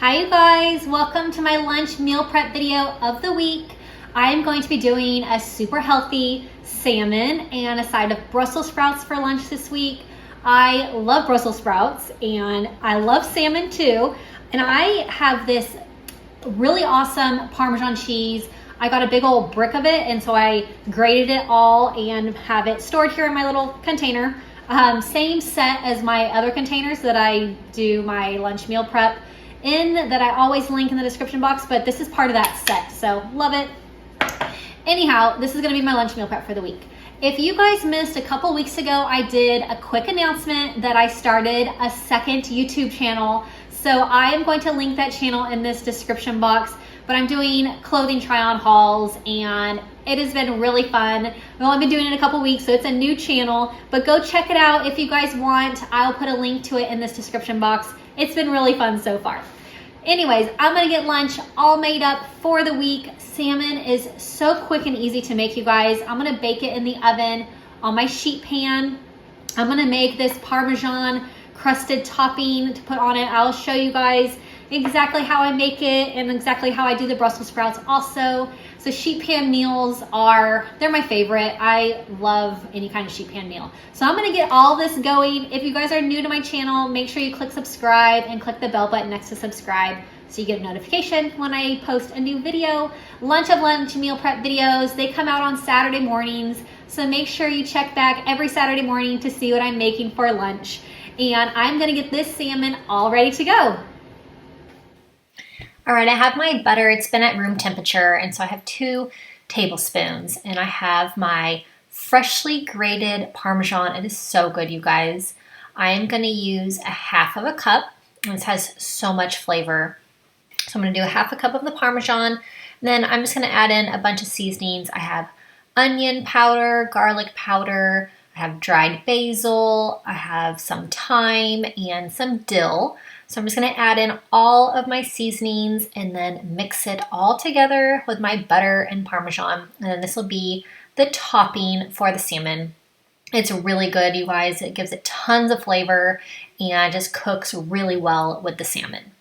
Hi you guys, welcome to my lunch meal prep video of the week. I am going to be doing a super healthy salmon and a side of Brussels sprouts for lunch this week. I love Brussels sprouts and I love salmon too. And I have this really awesome Parmesan cheese. I got a big old brick of it, and so I grated it all and have it stored here in my little container. Same set as my other containers that I do my lunch meal prep in, that I always link in the description box, but this is part of that set, so love it. Anyhow, this is gonna be my lunch meal prep for the week. If you guys missed a couple weeks ago, I did a quick announcement that I started a second YouTube channel. So I am going to link that channel in this description box, but I'm doing clothing try-on hauls and it has been really fun. I've only been doing it a couple weeks, so it's a new channel, but go check it out if you guys want. I'll put a link to it in this description box. It's been really fun so far. Anyways, I'm gonna get lunch all made up for the week. Salmon is so quick and easy to make, you guys. I'm gonna bake it in the oven on my sheet pan. I'm gonna make this Parmesan crusted topping to put on it. I'll show you guys exactly how I make it and exactly how I do the Brussels sprouts also. So sheet pan meals they're my favorite. I love any kind of sheet pan meal. So I'm gonna get all this going. If you guys are new to my channel, make sure you click subscribe and click the bell button next to subscribe so you get a notification when I post a new video. Lunch meal prep videos, they come out on Saturday mornings. So make sure you check back every Saturday morning to see what I'm making for lunch. And I'm gonna get this salmon all ready to go. All right, I have my butter. It's been at room temperature, and so I have 2 tablespoons, and I have my freshly grated Parmesan. It is so good, you guys. I am gonna use a half of a cup. This has so much flavor. So I'm gonna do a half a cup of the Parmesan, and then I'm just gonna add in a bunch of seasonings. I have onion powder, garlic powder, I have dried basil, I have some thyme and some dill. So I'm just gonna add in all of my seasonings and then mix it all together with my butter and Parmesan. And then this will be the topping for the salmon. It's really good, you guys. It gives it tons of flavor and just cooks really well with the salmon.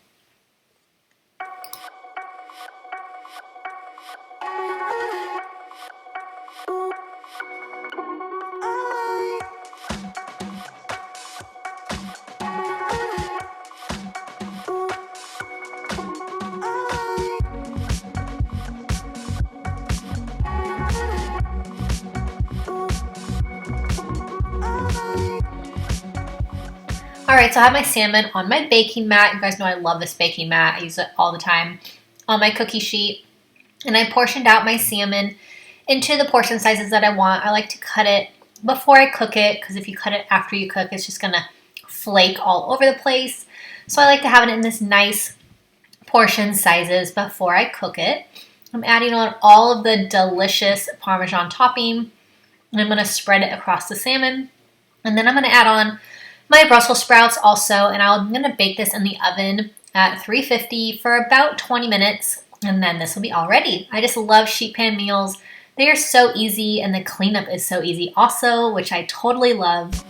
All right, so I have my salmon on my baking mat. You guys know I love this baking mat. I use it all the time on my cookie sheet. And I portioned out my salmon into the portion sizes that I want. I like to cut it before I cook it, because if you cut it after you cook, it's just gonna flake all over the place. So I like to have it in this nice portion sizes before I cook it. I'm adding on all of the delicious Parmesan topping, and I'm gonna spread it across the salmon. And then I'm gonna add on my Brussels sprouts also, and I'm gonna bake this in the oven at 350 for about 20 minutes, and then this will be all ready. I just love sheet pan meals. They are so easy, and the cleanup is so easy also, which I totally love.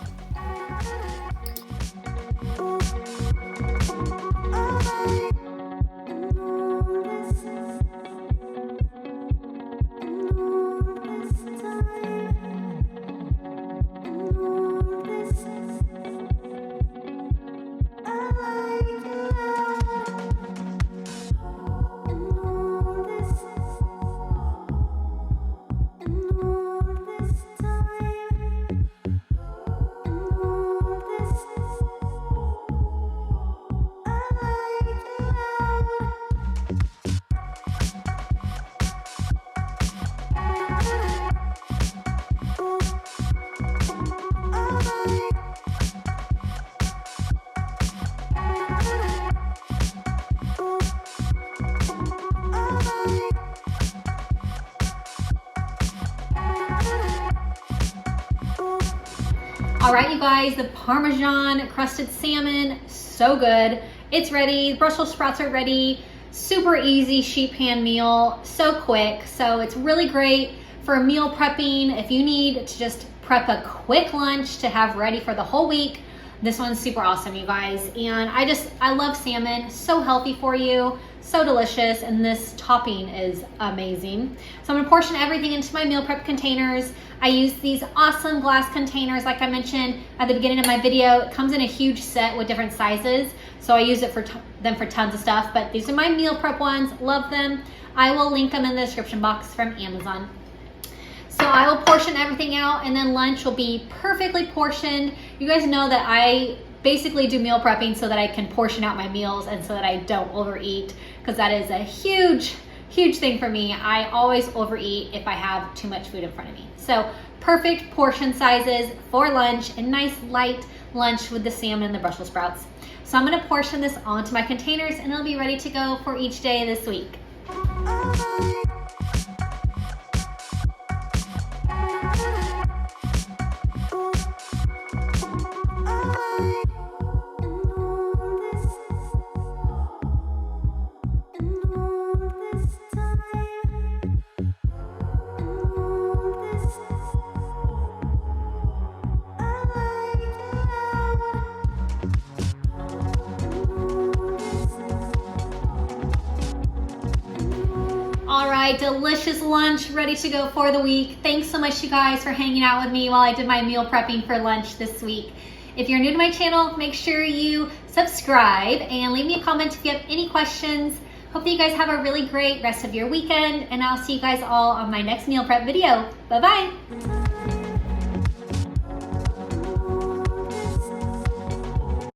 All right, you guys, the Parmesan crusted salmon, so good. It's ready. Brussels sprouts are ready. Super easy sheet pan meal, so quick. So it's really great for meal prepping. If you need to just prep a quick lunch to have ready for the whole week, This one's super awesome, you guys. And I love salmon, so healthy for you, so delicious, and this topping is amazing. So I'm gonna portion everything into my meal prep containers. I use these awesome glass containers, like I mentioned at the beginning of my video. It comes in a huge set with different sizes, so I use it for tons of stuff, but these are my meal prep ones, love them. I will link them in the description box from Amazon. So I will portion everything out, and then lunch will be perfectly portioned. You guys know that I basically do meal prepping so that I can portion out my meals and so that I don't overeat, because that is a huge thing for me. I always overeat if I have too much food in front of me. So perfect portion sizes for lunch, a nice light lunch with the salmon and the Brussels sprouts. So I'm gonna portion this onto my containers and it'll be ready to go for each day this week. All right, delicious lunch ready to go for the week. Thanks so much, you guys, for hanging out with me while I did my meal prepping for lunch this week. If you're new to my channel, make sure you subscribe and leave me a comment if you have any questions. Hope that you guys have a really great rest of your weekend, and I'll see you guys all on my next meal prep video. Bye-bye.